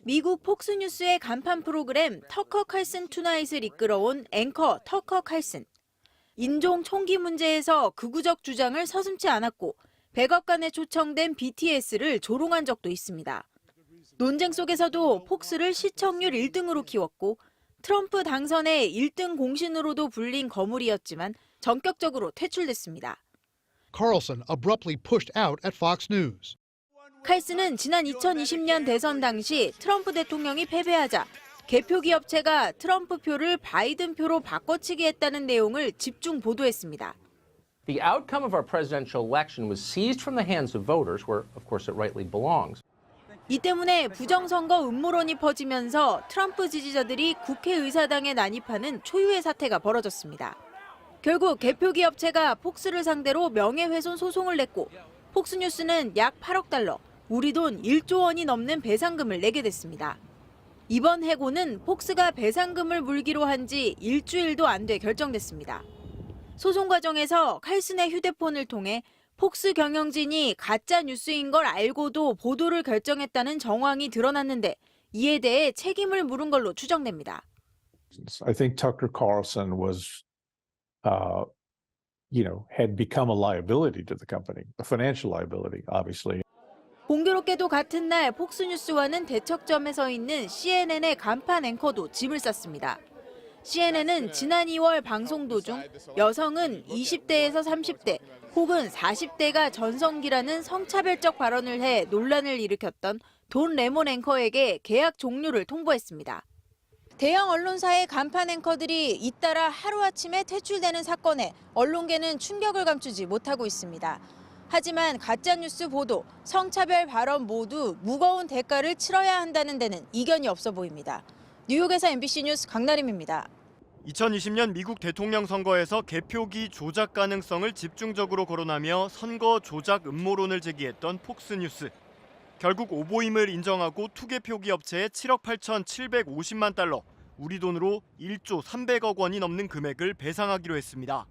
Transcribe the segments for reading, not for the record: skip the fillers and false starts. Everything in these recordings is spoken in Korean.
미국 폭스뉴스의 간판 프로그램 터커 칼슨 투나잇을 이끌어온 앵커 터커 칼슨. 인종 총기 문제에서 극우적 주장을 서슴지 않았고 100억간에 초청된 BTS를 조롱한 적도 있습니다. 논쟁 속에서도 폭스를 시청률 1등으로 키웠고 트럼프 당선의 1등 공신으로도 불린 거물이었지만 전격적으로 퇴출됐습니다. Carlson abruptly pushed out at Fox News. 칼슨은 지난 2020년 대선 당시 트럼프 대통령이 패배하자 개표기 업체가 트럼프 표를 바이든 표로 바꿔치기 했다는 내용을 집중 보도했습니다. The outcome of our presidential election was seized from the hands of voters, where, of course, it rightly belongs. 이 때문에 부정선거 음모론이 퍼지면서 트럼프 지지자들이 국회의사당에 난입하는 초유의 사태가 벌어졌습니다. 결국 개표기 업체가 폭스를 상대로 명예훼손 소송을 냈고 폭스뉴스는 약 8억 달러, 우리 돈 1조 원이 넘는 배상금을 내게 됐습니다. 이번 해고는 폭스가 배상금을 물기로 한 지 일주일도 안 돼 결정됐습니다. 소송 과정에서 칼슨의 휴대폰을 통해 폭스 경영진이 가짜 뉴스인 걸 알고도 보도를 결정했다는 정황이 드러났는데 이에 대해 책임을 물은 걸로 추정됩니다. I think Tucker Carlson was, had become a liability to the company, a financial liability, obviously. 공교롭게도 같은 날 폭스뉴스와는 대척점에 서 있는 CNN의 간판 앵커도 짐을 쌌습니다. CNN은 지난 2월 방송 도중 여성은 20대에서 30대 혹은 40대가 전성기라는 성차별적 발언을 해 논란을 일으켰던 돈 레몬 앵커에게 계약 종료를 통보했습니다. 대형 언론사의 간판 앵커들이 잇따라 하루아침에 퇴출되는 사건에 언론계는 충격을 감추지 못하고 있습니다. 하지만 가짜뉴스 보도, 성차별 발언 모두 무거운 대가를 치러야 한다는 데는 이견이 없어 보입니다. 뉴욕에서 MBC 뉴스 강나림입니다. 2020년 미국 대통령 선거에서 개표기 조작 가능성을 집중적으로 거론하며 선거 조작 음모론을 제기했던 폭스뉴스. 결국 오보임을 인정하고 투개표기 업체에 7억 8,750만 달러, 우리 돈으로 1조 300억 원이 넘는 금액을 배상하기로 했습니다.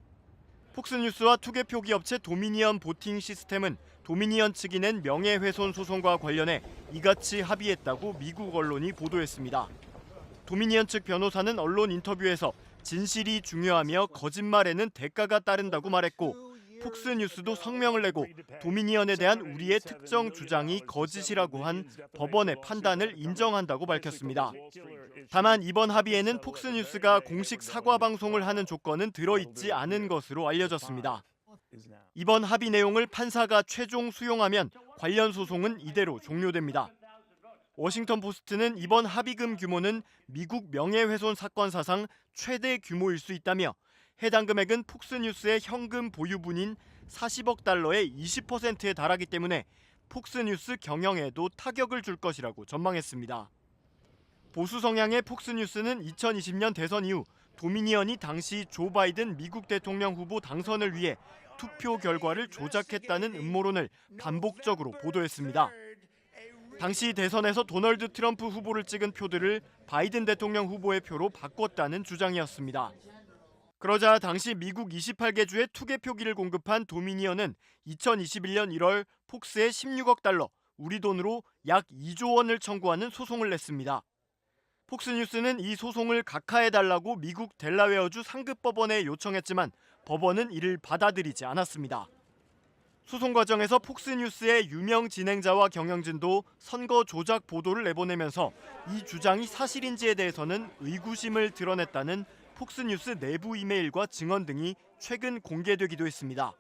폭스뉴스와 투개표기 업체 도미니언 보팅 시스템은 도미니언 측이 낸 명예훼손 소송과 관련해 이같이 합의했다고 미국 언론이 보도했습니다. 도미니언 측 변호사는 언론 인터뷰에서 진실이 중요하며 거짓말에는 대가가 따른다고 말했고 폭스뉴스도 성명을 내고 도미니언에 대한 우리의 특정 주장이 거짓이라고 한 법원의 판단을 인정한다고 밝혔습니다. 다만 이번 합의에는 폭스뉴스가 공식 사과 방송을 하는 조건은 들어있지 않은 것으로 알려졌습니다. 이번 합의 내용을 판사가 최종 수용하면 관련 소송은 이대로 종료됩니다. 워싱턴 포스트는 이번 합의금 규모는 미국 명예훼손 사건 사상 최대 규모일 수 있다며 해당 금액은 폭스뉴스의 현금 보유분인 40억 달러의 20%에 달하기 때문에 폭스뉴스 경영에도 타격을 줄 것이라고 전망했습니다. 보수 성향의 폭스뉴스는 2020년 대선 이후 도미니언이 당시 조 바이든 미국 대통령 후보 당선을 위해 투표 결과를 조작했다는 음모론을 반복적으로 보도했습니다. 당시 대선에서 도널드 트럼프 후보를 찍은 표들을 바이든 대통령 후보의 표로 바꿨다는 주장이었습니다. 그러자 당시 미국 28개 주에 투개표기를 공급한 도미니언은 2021년 1월 폭스에 16억 달러, 우리 돈으로 약 2조 원을 청구하는 소송을 냈습니다. 폭스뉴스는 이 소송을 각하해달라고 미국 델라웨어주 상급법원에 요청했지만 법원은 이를 받아들이지 않았습니다. 소송 과정에서 폭스뉴스의 유명 진행자와 경영진도 선거 조작 보도를 내보내면서 이 주장이 사실인지에 대해서는 의구심을 드러냈다는 폭스뉴스 내부 이메일과 증언 등이 최근 공개되기도 했습니다.